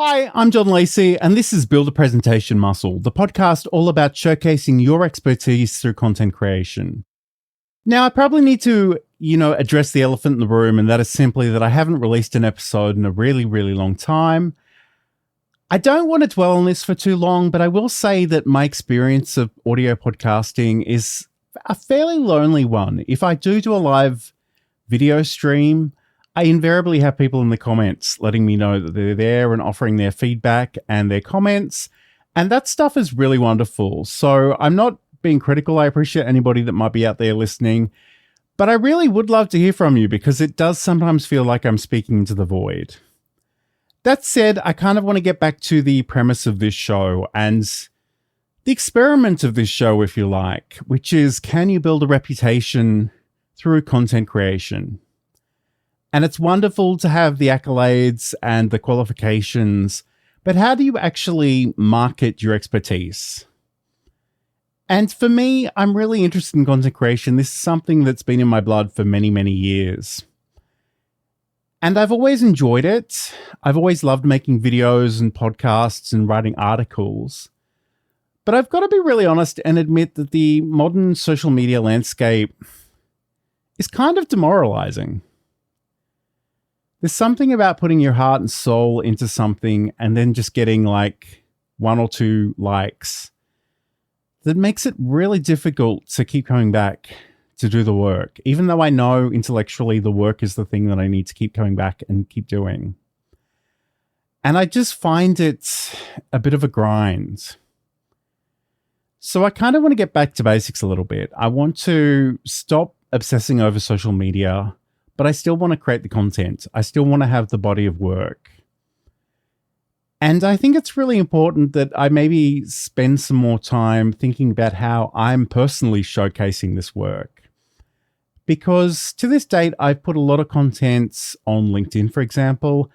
Hi, I'm John Lacey, and this is Build a Presentation Muscle, the podcast all about showcasing your expertise through content creation. Now, I probably need to, address the elephant in the room, and that is simply that I haven't released an episode in a really, really long time. I don't want to dwell on this for too long, but I will say that my experience of audio podcasting is a fairly lonely one. If I do a live video stream, I invariably have people in the comments letting me know that they're there and offering their feedback and their comments. And that stuff is really wonderful. So I'm not being critical. I appreciate anybody that might be out there listening. But I really would love to hear from you because it does sometimes feel like I'm speaking into the void. That said, I kind of want to get back to the premise of this show and the experiment of this show, if you like, which is, can you build a reputation through content creation? And it's wonderful to have the accolades and the qualifications, but how do you actually market your expertise? And for me, I'm really interested in content creation. This is something that's been in my blood for many, many years. And I've always enjoyed it. I've always loved making videos and podcasts and writing articles. But I've got to be really honest and admit that the modern social media landscape is kind of demoralizing. There's something about putting your heart and soul into something and then just getting like 1 or 2 likes that makes it really difficult to keep coming back to do the work, even though I know intellectually the work is the thing that I need to keep coming back and keep doing. And I just find it a bit of a grind. So I kind of want to get back to basics a little bit. I want to stop obsessing over social media, but I still want to create the content. I still want to have the body of work. And I think it's really important that I maybe spend some more time thinking about how I'm personally showcasing this work. Because to this date, I've put a lot of content on LinkedIn, for example,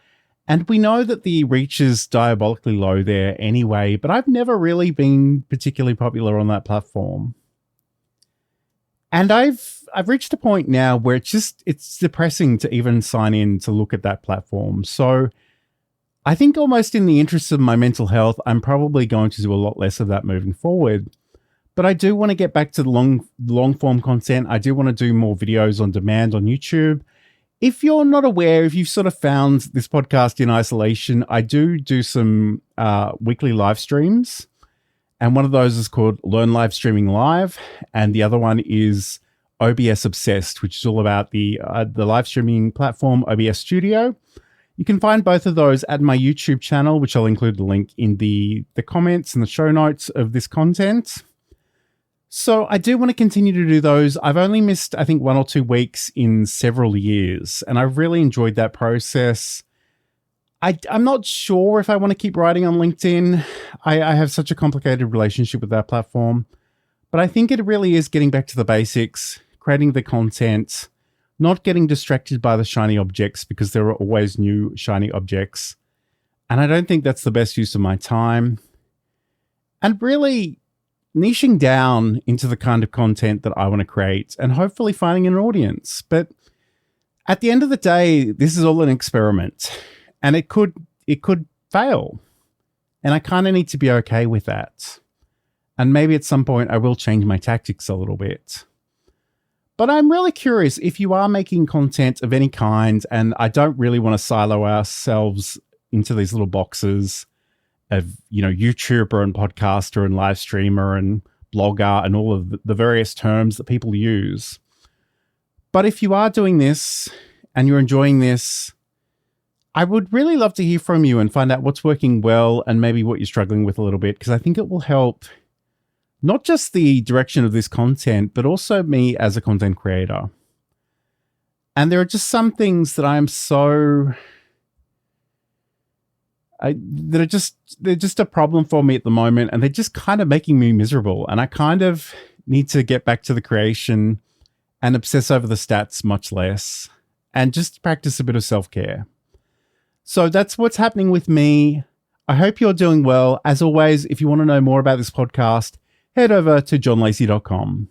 and we know that the reach is diabolically low there anyway, but I've never really been particularly popular on that platform. And I've reached a point now where it's depressing to even sign in to look at that platform. So I think almost in the interest of my mental health, I'm probably going to do a lot less of that moving forward. But I do want to get back to the long form content. I do want to do more videos on demand on YouTube. If you're not aware, if you've sort of found this podcast in isolation, I do some weekly live streams. And one of those is called Learn Live Streaming Live. And the other one is OBS Obsessed, which is all about the live streaming platform OBS Studio. You can find both of those at my YouTube channel, which I'll include the link in the comments and the show notes of this content. So I do want to continue to do those. I've only missed, I think, 1 or 2 weeks in several years, and I've really enjoyed that process. I'm not sure if I want to keep writing on LinkedIn. I have such a complicated relationship with that platform. But I think it really is getting back to the basics, creating the content, not getting distracted by the shiny objects because there are always new shiny objects. And I don't think that's the best use of my time. And really niching down into the kind of content that I want to create and hopefully finding an audience. But at the end of the day, this is all an experiment. And it could fail. And I kind of need to be okay with that. And maybe at some point I will change my tactics a little bit. But I'm really curious if you are making content of any kind, and I don't really want to silo ourselves into these little boxes of, YouTuber and podcaster and live streamer and blogger and all of the various terms that people use. But if you are doing this and you're enjoying this, I would really love to hear from you and find out what's working well and maybe what you're struggling with a little bit, because I think it will help not just the direction of this content, but also me as a content creator. And there are just some things that they're just a problem for me at the moment, and they're just kind of making me miserable. And I kind of need to get back to the creation and obsess over the stats much less and just practice a bit of self-care. So that's what's happening with me. I hope you're doing well. As always, if you want to know more about this podcast, head over to johnlacey.com.